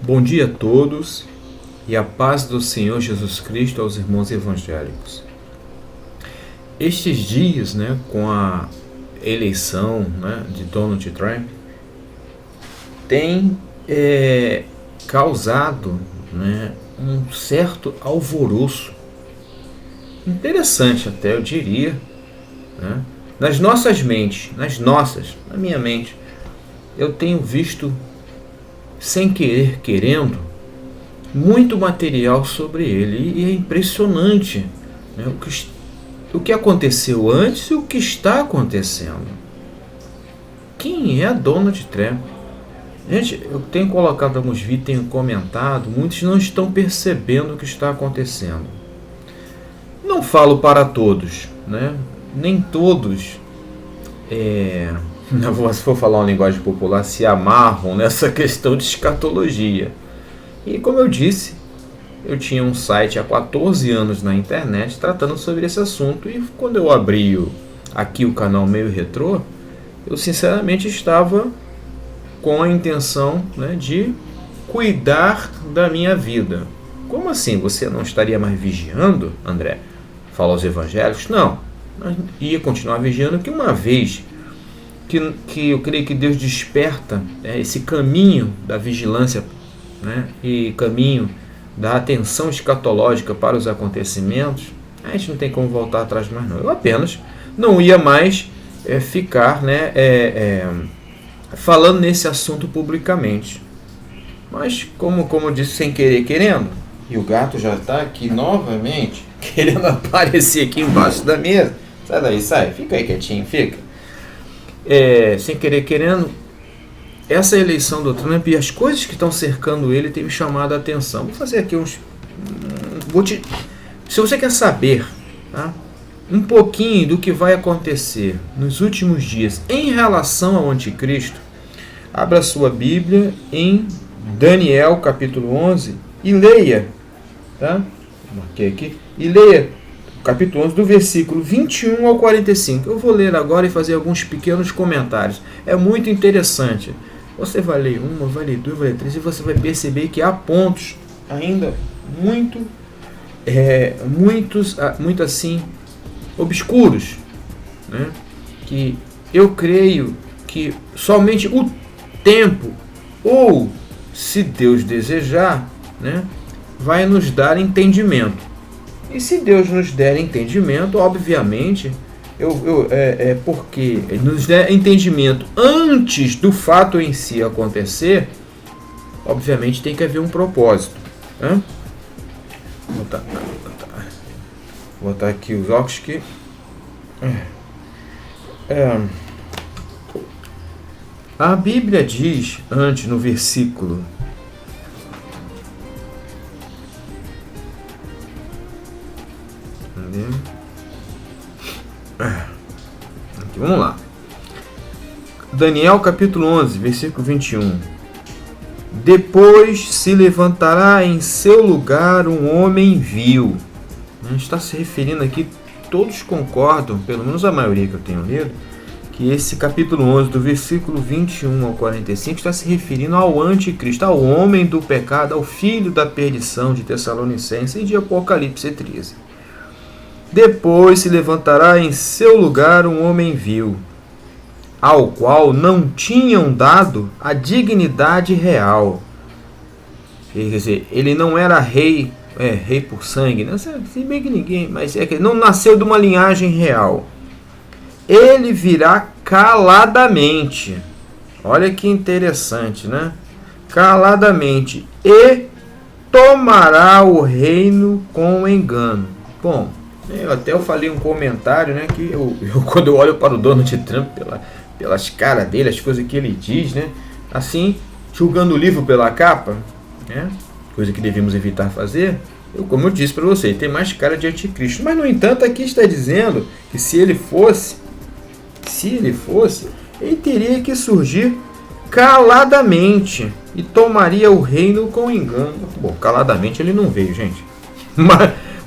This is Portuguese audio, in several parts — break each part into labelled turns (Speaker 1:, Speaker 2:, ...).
Speaker 1: Bom dia a todos e a paz do Senhor Jesus Cristo aos irmãos evangélicos. Estes dias, com a eleição de Donald Trump, tem causado um certo alvoroço. Interessante até, eu diria, nas nossas mentes, na minha mente, eu tenho visto, sem querer, querendo, muito material sobre ele, e é impressionante o que aconteceu antes e o que está acontecendo. Quem é Donald Trump? Gente, eu tenho colocado alguns vídeos, tenho comentado, muitos não estão percebendo o que está acontecendo. Não falo para todos, nem todos, se for falar uma linguagem popular, se amarram nessa questão de escatologia. E como eu disse, eu tinha um site há 14 anos na internet tratando sobre esse assunto, e quando eu abri aqui o canal Meio Retrô, eu sinceramente estava com a intenção de cuidar da minha vida. Como assim? Você não estaria mais vigiando, André? Fala aos evangélicos? Não, mas ia continuar vigiando, que uma vez que eu creio que Deus desperta esse caminho da vigilância, e caminho da atenção escatológica para os acontecimentos, a gente não tem como voltar atrás mais não. Eu apenas não ia mais ficar falando nesse assunto publicamente. Mas como eu disse, sem querer querendo, e o gato já está aqui novamente querendo aparecer aqui embaixo da mesa. Sai daí, sai, fica aí quietinho, fica. Sem querer querendo, essa eleição do Trump e as coisas que estão cercando ele tem me chamado a atenção. Vou fazer aqui se você quer saber um pouquinho do que vai acontecer nos últimos dias em relação ao anticristo, abra sua Bíblia em Daniel capítulo 11 e leia, marquei aqui, e leia capítulo 11 do versículo 21 ao 45. Eu vou ler agora e fazer alguns pequenos comentários. É muito interessante. Você vai ler uma, vai ler duas, vai ler três, e você vai perceber que há pontos ainda muito assim obscuros, que eu creio que somente o tempo, ou se Deus desejar, vai nos dar entendimento. E se Deus nos der entendimento, obviamente, porque nos der entendimento antes do fato em si acontecer, obviamente tem que haver um propósito. Vou botar aqui os óculos que... A Bíblia diz, antes no versículo... Aqui, vamos lá. Daniel capítulo 11, versículo 21. Depois se levantará em seu lugar um homem vil. Está se referindo aqui, todos concordam, pelo menos a maioria que eu tenho lido, que esse capítulo 11, do versículo 21 ao 45, está se referindo ao anticristo, ao homem do pecado, ao filho da perdição, de Tessalonicenses e de Apocalipse 13. Depois se levantará em seu lugar um homem vil, ao qual não tinham dado a dignidade real. Quer dizer, ele não era rei, rei por sangue, se bem que ninguém, mas é que ele não nasceu de uma linhagem real. Ele virá caladamente. Olha que interessante, caladamente, e tomará o reino com engano. Bom, eu falei um comentário, que eu quando eu olho para o Donald Trump, pelas caras dele, as coisas que ele diz, assim, julgando o livro pela capa, coisa que devemos evitar fazer, como eu disse para você, tem mais cara de anticristo. Mas, no entanto, aqui está dizendo que se ele fosse, ele teria que surgir caladamente e tomaria o reino com engano. Bom, caladamente ele não veio, gente.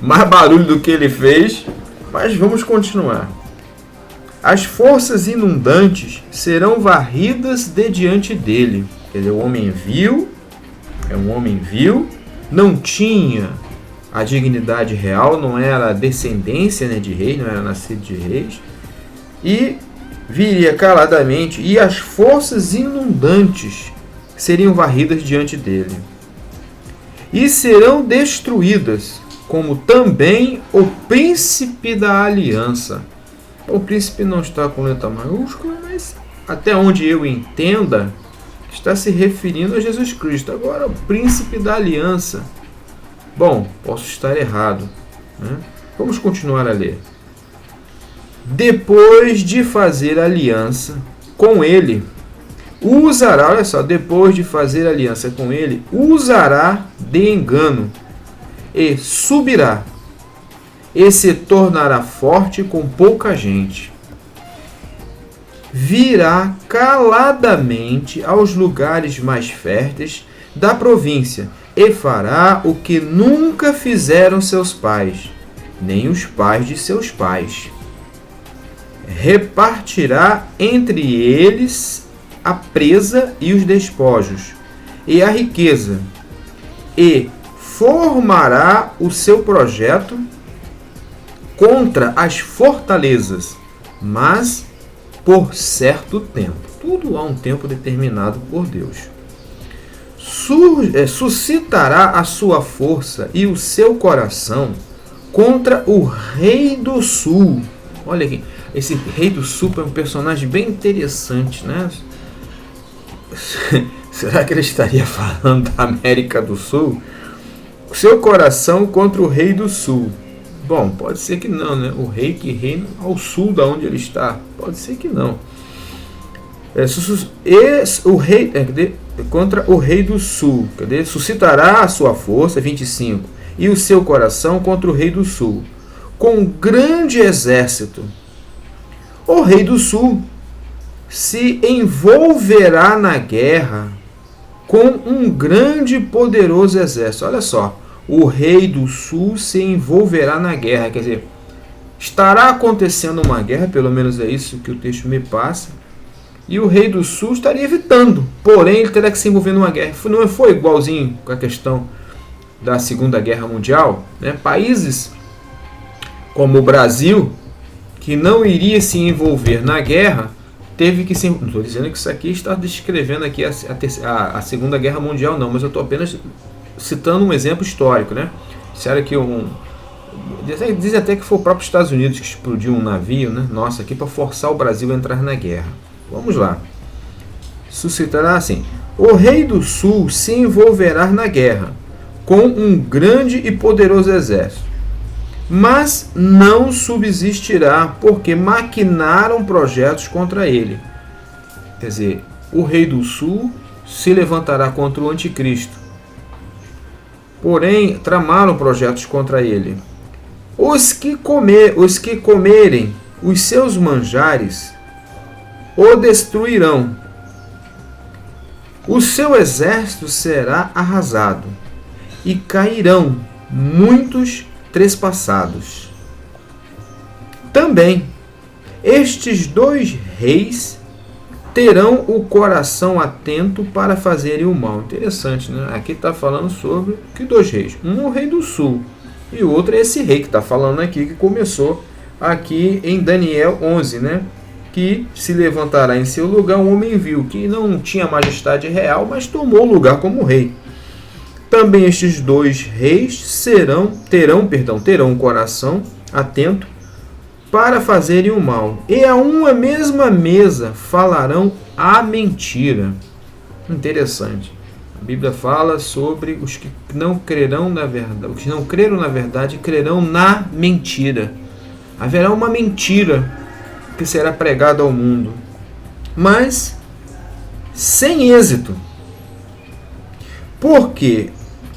Speaker 1: Mais barulho do que ele fez, mas vamos continuar. As forças inundantes serão varridas de diante dele. Quer dizer, o homem vil É um homem vil, não tinha a dignidade real, não era descendência, né, de reis, não era nascido de reis, e viria caladamente, e as forças inundantes seriam varridas diante dele, e serão destruídas, como também o príncipe da aliança. O príncipe não está com letra maiúscula, mas até onde eu entenda, está se referindo a Jesus Cristo. Agora, o príncipe da aliança. Bom, posso estar errado, né? Vamos continuar a ler. Depois de fazer aliança com ele, usará, olha só, depois de fazer aliança com ele, usará de engano e subirá e se tornará forte com pouca gente. Virá caladamente aos lugares mais férteis da província e fará o que nunca fizeram seus pais, nem os pais de seus pais. Repartirá entre eles a presa e os despojos e a riqueza, e formará o seu projeto contra as fortalezas, mas por certo tempo. Tudo há um tempo determinado por Deus. Suscitará a sua força e o seu coração contra o rei do sul. Olha aqui, esse rei do sul é um personagem bem interessante, né? Será que ele estaria falando da América do Sul? O seu coração contra o rei do sul. Bom, pode ser que não, né? O rei que reina ao sul da onde ele está. Pode ser que não. O rei contra o rei do sul. Suscitará a sua força, 25, e o seu coração contra o rei do sul, com um grande exército. O rei do sul se envolverá na guerra com um grande e poderoso exército. Olha só. O rei do sul se envolverá na guerra, quer dizer, estará acontecendo uma guerra, pelo menos é isso que o texto me passa, e o rei do sul estaria evitando, porém ele terá que se envolver numa guerra. Não foi igualzinho com a questão da Segunda Guerra Mundial, né? Países como o Brasil, que não iria se envolver na guerra, teve que se... Não estou dizendo que isso aqui está descrevendo aqui a Segunda Guerra Mundial, não, mas eu estou apenas citando um exemplo histórico, né? Disseram que dizem até que foi o próprio Estados Unidos que explodiu um navio, né? Nossa, aqui para forçar o Brasil a entrar na guerra. Vamos lá. Suscitará assim: o rei do sul se envolverá na guerra com um grande e poderoso exército, mas não subsistirá, porque maquinaram projetos contra ele. Quer dizer, o rei do sul se levantará contra o anticristo. Porém, tramaram projetos contra ele. Os que comerem os seus manjares o destruirão. O seu exército será arrasado, e cairão muitos trespassados. Também, estes dois reis terão o coração atento para fazerem o mal. Interessante, né? Aqui está falando sobre que dois reis. Um é o rei do sul e o outro é esse rei que está falando aqui, que começou aqui em Daniel 11, né? Que se levantará em seu lugar um homem vil, que não tinha majestade real, mas tomou o lugar como rei. Também estes dois reis terão um coração atento para fazerem o mal, e a uma mesma mesa falarão a mentira. Interessante. A Bíblia fala sobre os que não crerão na verdade, os que não creram na verdade crerão na mentira. Haverá uma mentira que será pregada ao mundo, mas sem êxito, porque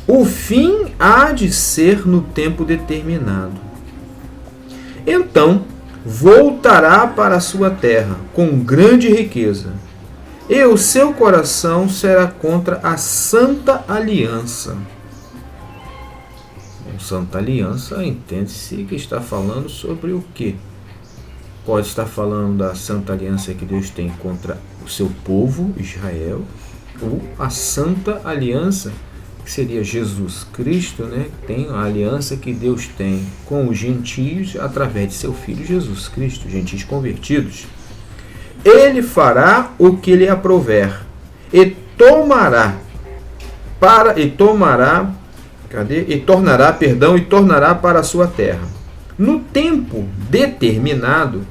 Speaker 1: o fim há de ser no tempo determinado. Então voltará para a sua terra com grande riqueza, e o seu coração será contra a Santa Aliança. Santa Aliança, entende-se que está falando sobre o quê? Pode estar falando da Santa Aliança que Deus tem contra o seu povo, Israel, ou a Santa Aliança que seria Jesus Cristo, né? Tem a aliança que Deus tem com os gentios através de seu Filho Jesus Cristo, gentios convertidos. Ele fará o que lhe aprouver e tornará para a sua terra. No tempo determinado,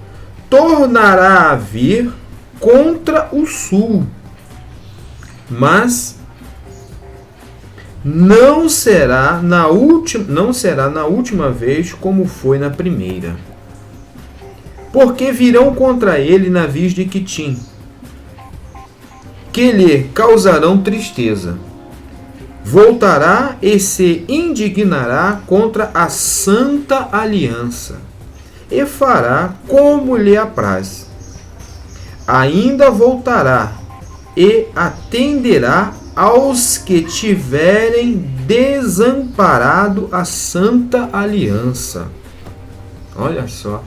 Speaker 1: tornará a vir contra o sul, mas não será na última vez como foi na primeira. Porque virão contra ele navios de Quitim, que lhe causarão tristeza. Voltará e se indignará contra a santa aliança, e fará como lhe apraz. Ainda voltará e atenderá aos que tiverem desamparado a santa aliança. Olha só,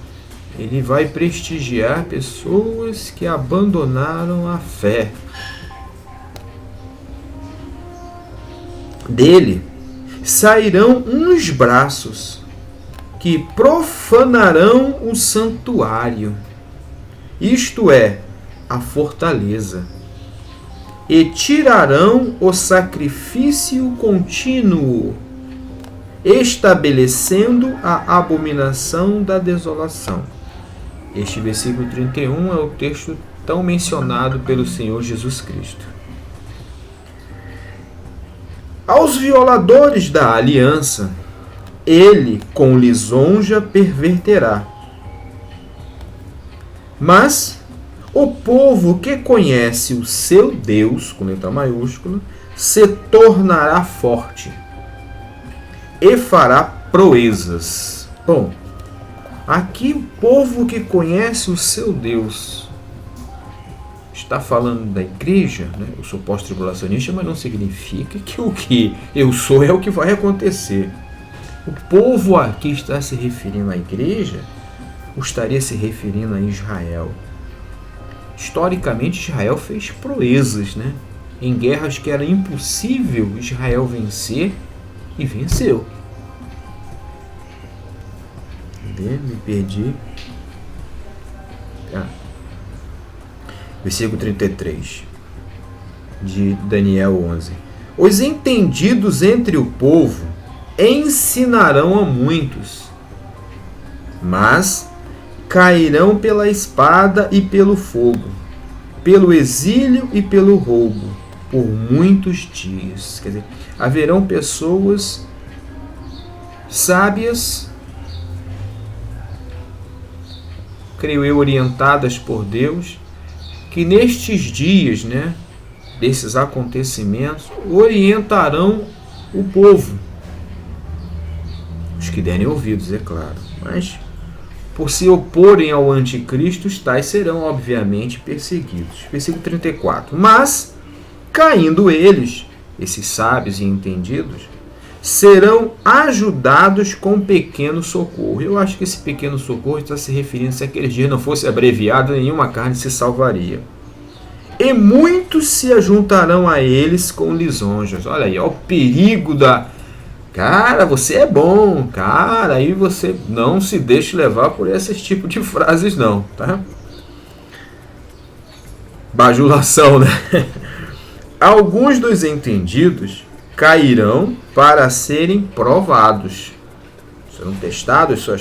Speaker 1: ele vai prestigiar pessoas que abandonaram a fé. Dele sairão uns braços que profanarão o santuário, isto é, a fortaleza, e tirarão o sacrifício contínuo, estabelecendo a abominação da desolação. Este versículo 31 é o texto tão mencionado pelo Senhor Jesus Cristo. Aos violadores da aliança, ele com lisonja perverterá. Mas o povo que conhece o seu Deus, com letra maiúscula, se tornará forte e fará proezas. Bom, aqui o povo que conhece o seu Deus está falando da igreja, né? Eu sou pós-tribulacionista, mas não significa que o que eu sou é o que vai acontecer. O povo aqui está se referindo à igreja, ou estaria se referindo a Israel? Historicamente, Israel fez proezas, né? Em guerras que era impossível Israel vencer, e venceu. Me perdi. Versículo 33 de Daniel 11. Os entendidos entre o povo ensinarão a muitos, mas cairão pela espada e pelo fogo, pelo exílio e pelo roubo, por muitos dias. Quer dizer, haverão pessoas sábias, creio eu, orientadas por Deus, que nestes dias, né, desses acontecimentos, orientarão o povo. Os que derem ouvidos, é claro. Mas, por se oporem ao anticristo, tais serão, obviamente, perseguidos. Versículo 34. Mas, caindo eles, esses sábios e entendidos, serão ajudados com pequeno socorro. Eu acho que esse pequeno socorro está se referindo, se aquele dia não fosse abreviado, nenhuma carne se salvaria. E muitos se ajuntarão a eles com lisonjas. Olha aí, ó, o perigo da... Cara, você é bom, cara, aí você não se deixe levar por esse tipo de frases não, tá? Bajulação, né? Alguns dos entendidos cairão para serem provados. Serão testados a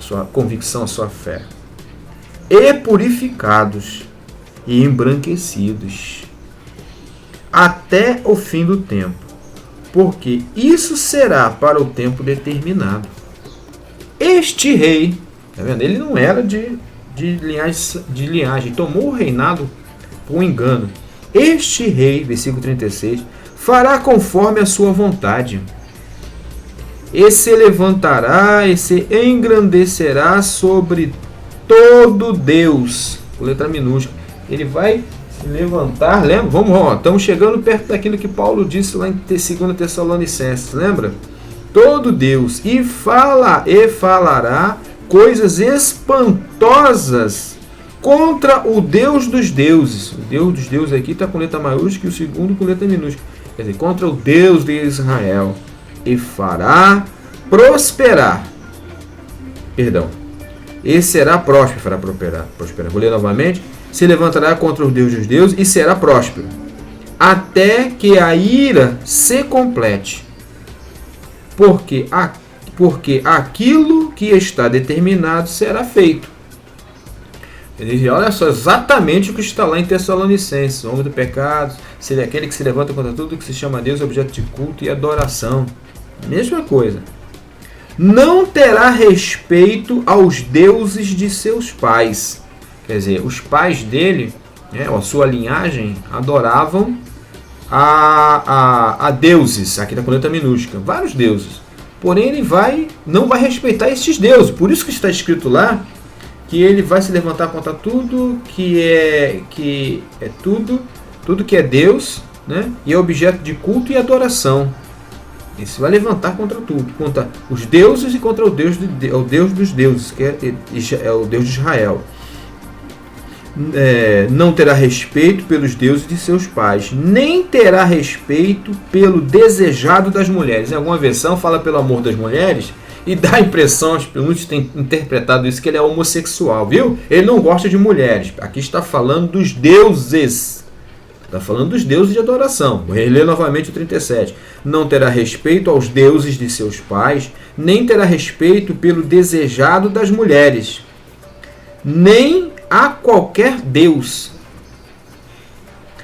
Speaker 1: sua convicção, a sua fé. E purificados e embranquecidos até o fim do tempo. Porque isso será para o tempo determinado. Este rei, tá vendo? Ele não era de linhagem, tomou o reinado por engano. Este rei, versículo 36, fará conforme a sua vontade, e se levantará e se engrandecerá sobre todo Deus, com letra minúscula. Ele vai se levantar, lembra? Estamos chegando perto daquilo que Paulo disse lá em 2 Tessalonicenses, lembra? Todo Deus, e falará coisas espantosas contra o Deus dos deuses. O Deus dos deuses aqui está com letra maiúscula e o segundo com letra minúscula. quer dizer, contra o Deus de Israel, e fará prosperar. Perdão. E será próspero, fará prosperar. Vou ler novamente. Se levantará contra o Deus dos deuses e será próspero, até que a ira se complete. Porque aquilo que está determinado será feito. Olha só, exatamente o que está lá em Tessalonicenses. O homem do pecado, seria aquele que se levanta contra tudo que se chama Deus, objeto de culto e adoração. Mesma coisa. Não terá respeito aos deuses de seus pais. Quer dizer, os pais dele, a sua linhagem, adoravam a deuses, aqui na coleta minúscula, vários deuses. Porém, ele não vai respeitar esses deuses. Por isso que está escrito lá que ele vai se levantar contra tudo que é tudo que é Deus, né? E é objeto de culto e adoração. Ele se vai levantar contra tudo, contra os deuses e contra o Deus dos deuses, que é o Deus de Israel. Não terá respeito pelos deuses de seus pais, nem terá respeito pelo desejado das mulheres. Em alguma versão fala pelo amor das mulheres e dá a impressão, muitos têm interpretado isso, que ele é homossexual, viu? Ele não gosta de mulheres. Aqui está falando dos deuses. Está falando dos deuses de adoração. Vou reler novamente o 37. Não terá respeito aos deuses de seus pais, nem terá respeito pelo desejado das mulheres, nem a qualquer Deus.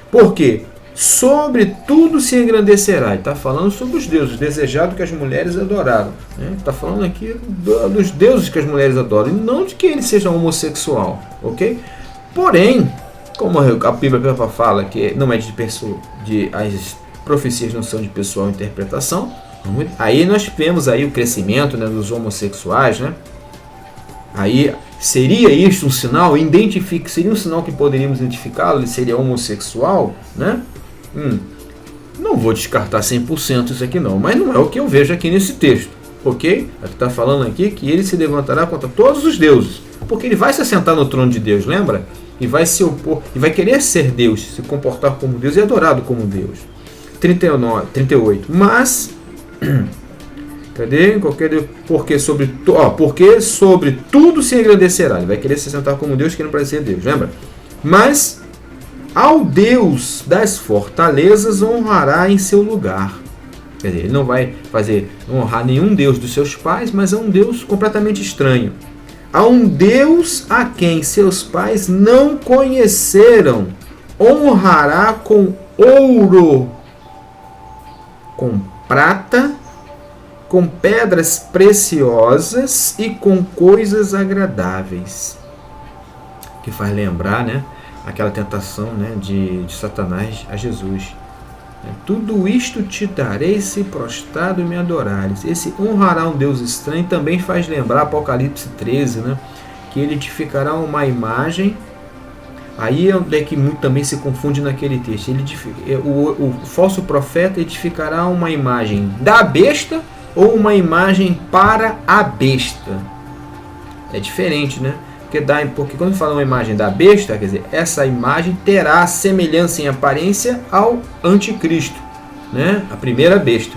Speaker 1: Por quê? Sobre tudo se engrandecerá. Ele está falando sobre os deuses, desejado que as mulheres adoraram. Está falando aqui dos deuses que as mulheres adoram, e não de que ele seja homossexual. Ok? Porém, como a Bíblia fala que não é as profecias não são de pessoal interpretação, aí nós vemos aí o crescimento, né, dos homossexuais, né? Aí seria isso um sinal? Seria um sinal que poderíamos identificá-lo? Ele seria homossexual, né? Não vou descartar 100% isso aqui não, mas não é o que eu vejo aqui nesse texto, ok? Está falando aqui que ele se levantará contra todos os deuses, porque ele vai se assentar no trono de Deus, lembra? E vai se opor, e vai querer ser Deus, se comportar como Deus e adorado como Deus. 38. Mas, cadê? Porque sobre tudo se engrandecerá. Ele vai querer se sentar como Deus, querendo parecer Deus, lembra? Mas ao Deus das fortalezas honrará em seu lugar. Quer dizer, ele não vai honrar nenhum Deus dos seus pais, mas a um Deus completamente estranho. A um Deus a quem seus pais não conheceram, honrará com ouro, com prata, com pedras preciosas e com coisas agradáveis. Que faz lembrar, né, aquela tentação, né, de Satanás a Jesus. Tudo isto te darei se prostrado me adorares. Esse honrará um Deus estranho também faz lembrar Apocalipse 13, né? Que ele edificará uma imagem. Aí é que muito também se confunde naquele texto. O falso profeta edificará uma imagem da besta ou uma imagem para a besta. É diferente, né? Porque quando fala uma imagem da besta, quer dizer, essa imagem terá semelhança em aparência ao anticristo, né? A primeira besta.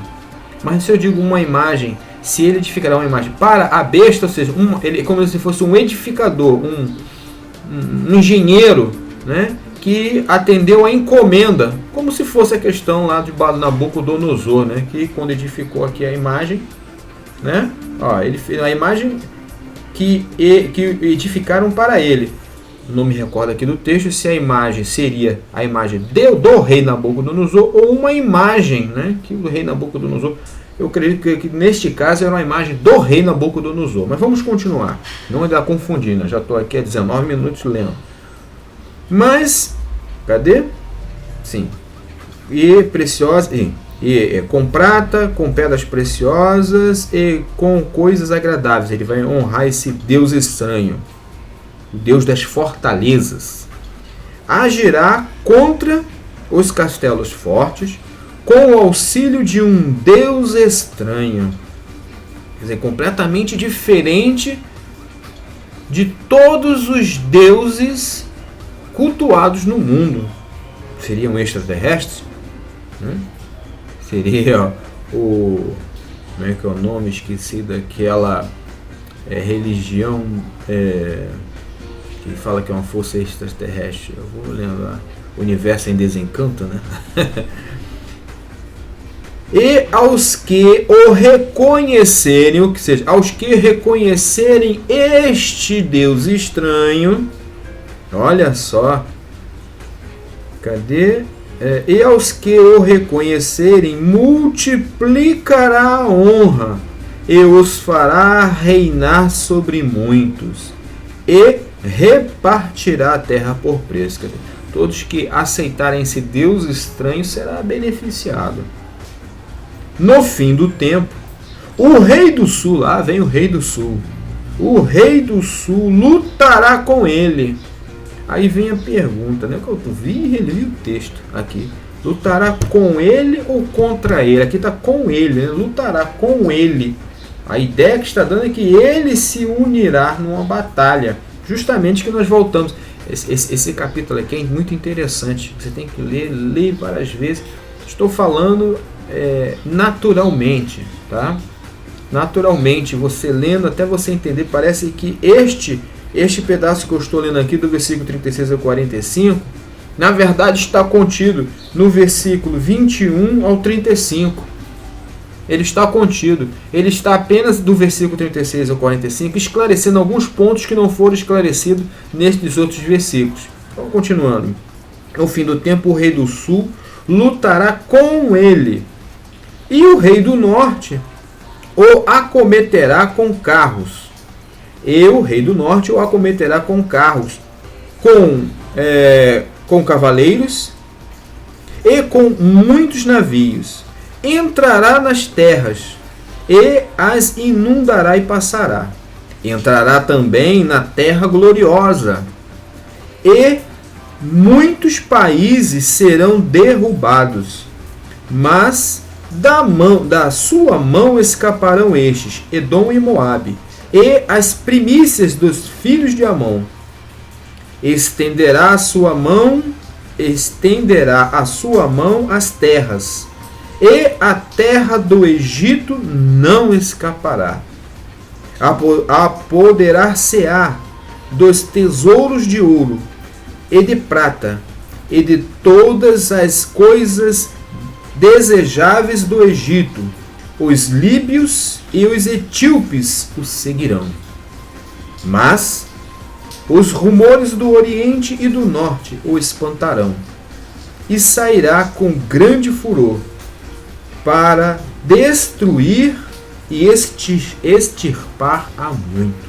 Speaker 1: Mas se eu digo uma imagem, se ele edificará uma imagem para a besta, ou seja, ele é como se fosse um edificador, um engenheiro, né? Que atendeu a encomenda, como se fosse a questão lá de Nabucodonosor, né? Que quando edificou aqui a imagem, né? Ele fez a imagem que edificaram para ele. Não me recordo aqui do texto se a imagem seria a imagem do rei Nabucodonosor ou uma imagem, né, que o rei Nabucodonosor, eu acredito que neste caso era uma imagem do rei Nabucodonosor. Mas vamos continuar, não ainda confundindo, já estou aqui há 19 minutos lendo. Mas, cadê? Sim. E preciosa... com prata, com pedras preciosas e com coisas agradáveis. Ele vai honrar esse Deus estranho, o Deus das fortalezas. Agirá contra os castelos fortes com o auxílio de um Deus estranho. Quer dizer, completamente diferente de todos os deuses cultuados no mundo. Seriam extraterrestres, né? seria como é que é o nome? Esqueci daquela religião que fala que é uma força extraterrestre. Eu vou lembrar. Universo em Desencanto, né? E aos que o reconhecerem, ou seja, aos que reconhecerem este Deus estranho, olha só, cadê? E aos que o reconhecerem, multiplicará a honra e os fará reinar sobre muitos e repartirá a terra por preço. Quer dizer, todos que aceitarem esse Deus estranho será beneficiado. No fim do tempo, o rei do sul, lá vem o rei do sul, o rei do sul lutará com ele. Aí vem a pergunta, né? Que eu vi e reli o texto aqui. Lutará com ele ou contra ele? Aqui está com ele, né? Lutará com ele. A ideia que está dando é que ele se unirá numa batalha. Justamente que nós voltamos. Esse capítulo aqui é muito interessante. Você tem que ler várias vezes. Estou falando naturalmente, tá? Naturalmente, você lendo até você entender, parece que este pedaço que eu estou lendo aqui do versículo 36 ao 45, na verdade está contido no versículo 21 ao 35. Ele está contido. Ele está apenas do versículo 36 ao 45, esclarecendo alguns pontos que não foram esclarecidos nestes outros versículos. Então, continuando. No fim do tempo, o rei do sul lutará com ele, e o rei do norte o acometerá com carros. E o rei do norte o acometerá com carros, com cavaleiros e com muitos navios. Entrará nas terras e as inundará e passará. Entrará também na terra gloriosa, e muitos países serão derrubados, mas da sua mão escaparão estes, Edom e Moabe, e as primícias dos filhos de Amon. Estenderá a sua mão às terras, e a terra do Egito não escapará. Apoderar-se-á dos tesouros de ouro e de prata, e de todas as coisas desejáveis do Egito. Os líbios e os etíopes o seguirão. Mas os rumores do Oriente e do Norte o espantarão, e sairá com grande furor para destruir e extirpar a muitos.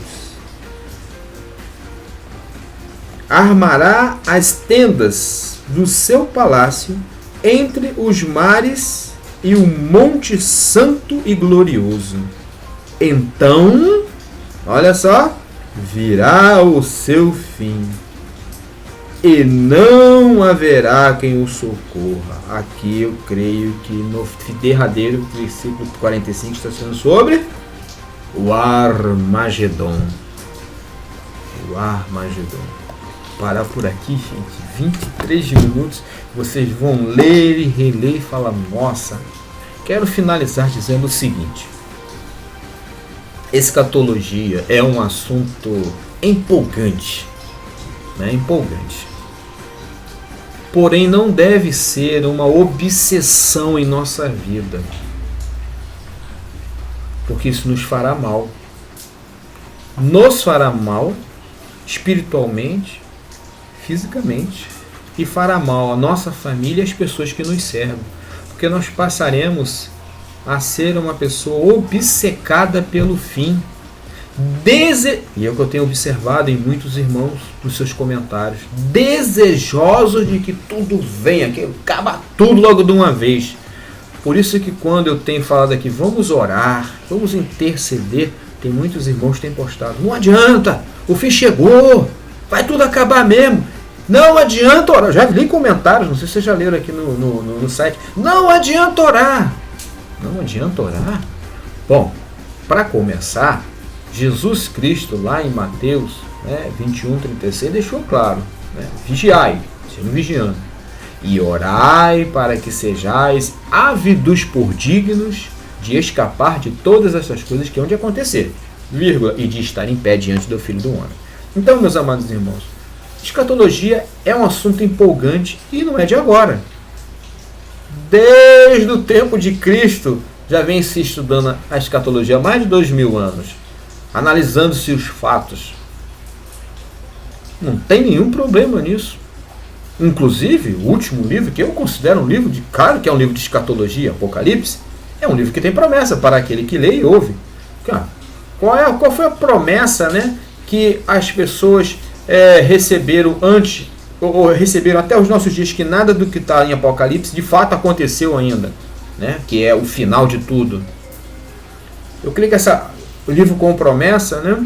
Speaker 1: Armará as tendas do seu palácio entre os mares e o monte santo e glorioso. Então, olha só, virá o seu fim, e não haverá quem o socorra. Aqui eu creio que no derradeiro versículo 45 está sendo sobre o Armagedon. O Armagedon. Parar por aqui, gente. 23 minutos. Vocês vão ler e reler e falar: nossa. Quero finalizar dizendo o seguinte: escatologia é um assunto empolgante, né? Empolgante. Porém, não deve ser uma obsessão em nossa vida, porque isso nos fará mal. Nos fará mal espiritualmente, fisicamente, e fará mal à nossa família e às pessoas que nos servem, porque nós passaremos a ser uma pessoa obcecada pelo fim, e é o que eu tenho observado em muitos irmãos nos seus comentários, desejosos de que tudo venha, que acaba tudo logo de uma vez. Por isso que quando eu tenho falado aqui, vamos orar, vamos interceder, tem muitos irmãos que têm postado: não adianta, o fim chegou, vai tudo acabar mesmo. Não adianta orar. Já li comentários, não sei se vocês já leram aqui no site. Não adianta orar. Não adianta orar? Bom, para começar, Jesus Cristo lá em Mateus 21, 36 deixou claro, né? Vigiai, sendo vigiando. E orai para que sejais ávidos por dignos de escapar de todas essas coisas que hão de acontecer, vírgula, e de estar em pé diante do Filho do Homem. Então, meus amados irmãos, escatologia é um assunto empolgante e não é de agora. Desde o tempo de Cristo já vem se estudando a escatologia há mais de 2000 anos, analisando-se os fatos. Não tem nenhum problema nisso. Inclusive, o último livro, que eu considero um livro claro que é um livro de escatologia, Apocalipse, é um livro que tem promessa para aquele que lê e ouve. Qual foi a promessa, né, que as pessoas receberam antes, ou receberam até os nossos dias, que nada do que está em Apocalipse de fato aconteceu ainda, né, que é o final de tudo? Eu creio que o livro com promessa, né,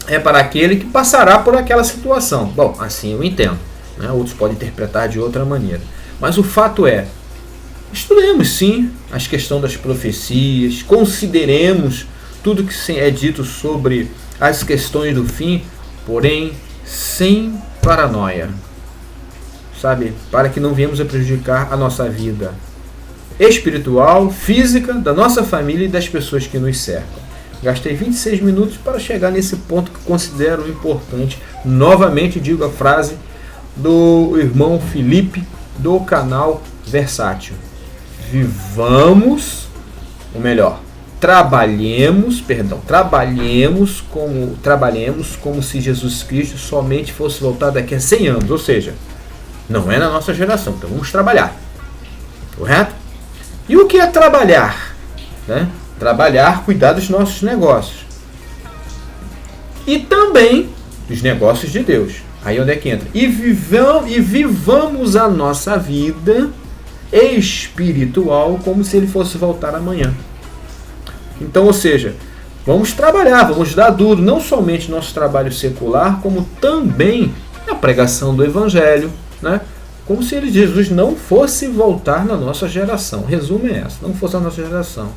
Speaker 1: é para aquele que passará por aquela situação. Bom, assim eu entendo. Outros podem interpretar de outra maneira. Mas o fato é, estudemos sim as questões das profecias, consideremos tudo que é dito sobre as questões do fim, porém sem paranoia, sabe? Para que não venhamos a prejudicar a nossa vida espiritual, física, da nossa família e das pessoas que nos cercam. Gastei 26 minutos para chegar nesse ponto que considero importante. Novamente digo a frase do irmão Felipe, do canal Versátil: trabalhemos como se Jesus Cristo somente fosse voltar daqui a 100 anos, ou seja, não é na nossa geração, então vamos trabalhar, correto? E o que é trabalhar? Trabalhar, cuidar dos nossos negócios e também dos negócios de Deus. Aí onde é que entra? E vivamos a nossa vida espiritual como se ele fosse voltar amanhã. Então, ou seja, vamos trabalhar, vamos dar duro, não somente nosso trabalho secular, como também a pregação do Evangelho, né? Como se Jesus não fosse voltar na nossa geração. O resumo é esse, não fosse a nossa geração.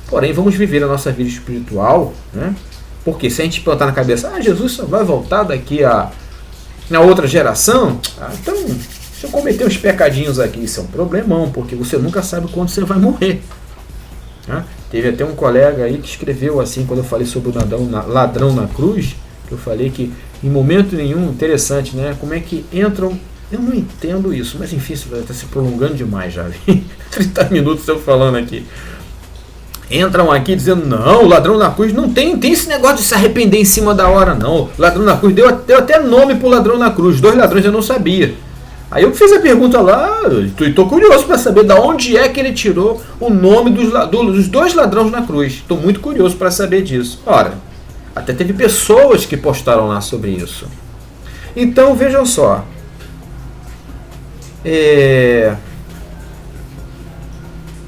Speaker 1: Porém, vamos viver a nossa vida espiritual, né? Porque se a gente botar na cabeça, Jesus só vai voltar daqui na outra geração, então se eu cometer uns pecadinhos aqui, isso é um problemão, porque você nunca sabe quando você vai morrer. Teve até um colega aí que escreveu assim, quando eu falei sobre o ladrão na cruz, que eu falei que em momento nenhum, interessante, né? Como é que entram, eu não entendo isso, mas enfim, isso está se prolongando demais já, 30 minutos eu falando aqui. Entram aqui dizendo, não, o ladrão na cruz não tem esse negócio de se arrepender em cima da hora, não. O ladrão na cruz deu até nome pro ladrão na cruz. 2 ladrões eu não sabia. Aí eu fiz a pergunta lá, e tô curioso para saber de onde é que ele tirou o nome dos 2 ladrões na cruz. Estou muito curioso para saber disso. Ora, até teve pessoas que postaram lá sobre isso. Então, vejam só.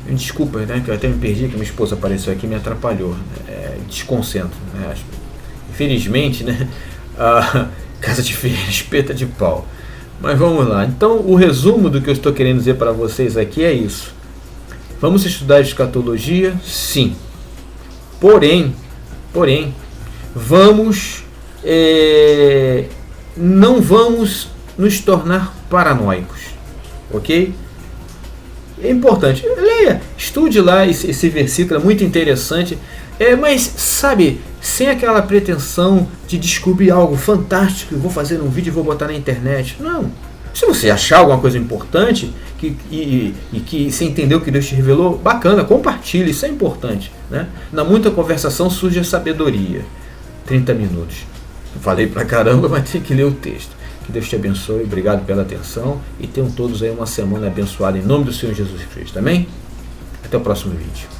Speaker 1: Desculpa, né, que eu até me perdi, que minha esposa apareceu aqui e me atrapalhou. Desconcentro. Né? Infelizmente, né, a casa de ferreiro, espeta de pau. Mas vamos lá. Então, o resumo do que eu estou querendo dizer para vocês aqui é isso. Vamos estudar escatologia? Sim. Porém, não vamos nos tornar paranoicos. Ok? É importante. Leia, estude lá esse versículo, é muito interessante. Mas, sabe, sem aquela pretensão de descobrir algo fantástico, eu vou fazer um vídeo e vou botar na internet. Não. Se você achar alguma coisa importante e que você entendeu que Deus te revelou, bacana, compartilhe, isso é importante. Né? Na muita conversação surge a sabedoria. 30 minutos. Eu falei pra caramba, mas tem que ler o texto. Que Deus te abençoe, obrigado pela atenção e tenham todos aí uma semana abençoada em nome do Senhor Jesus Cristo. Amém? Até o próximo vídeo.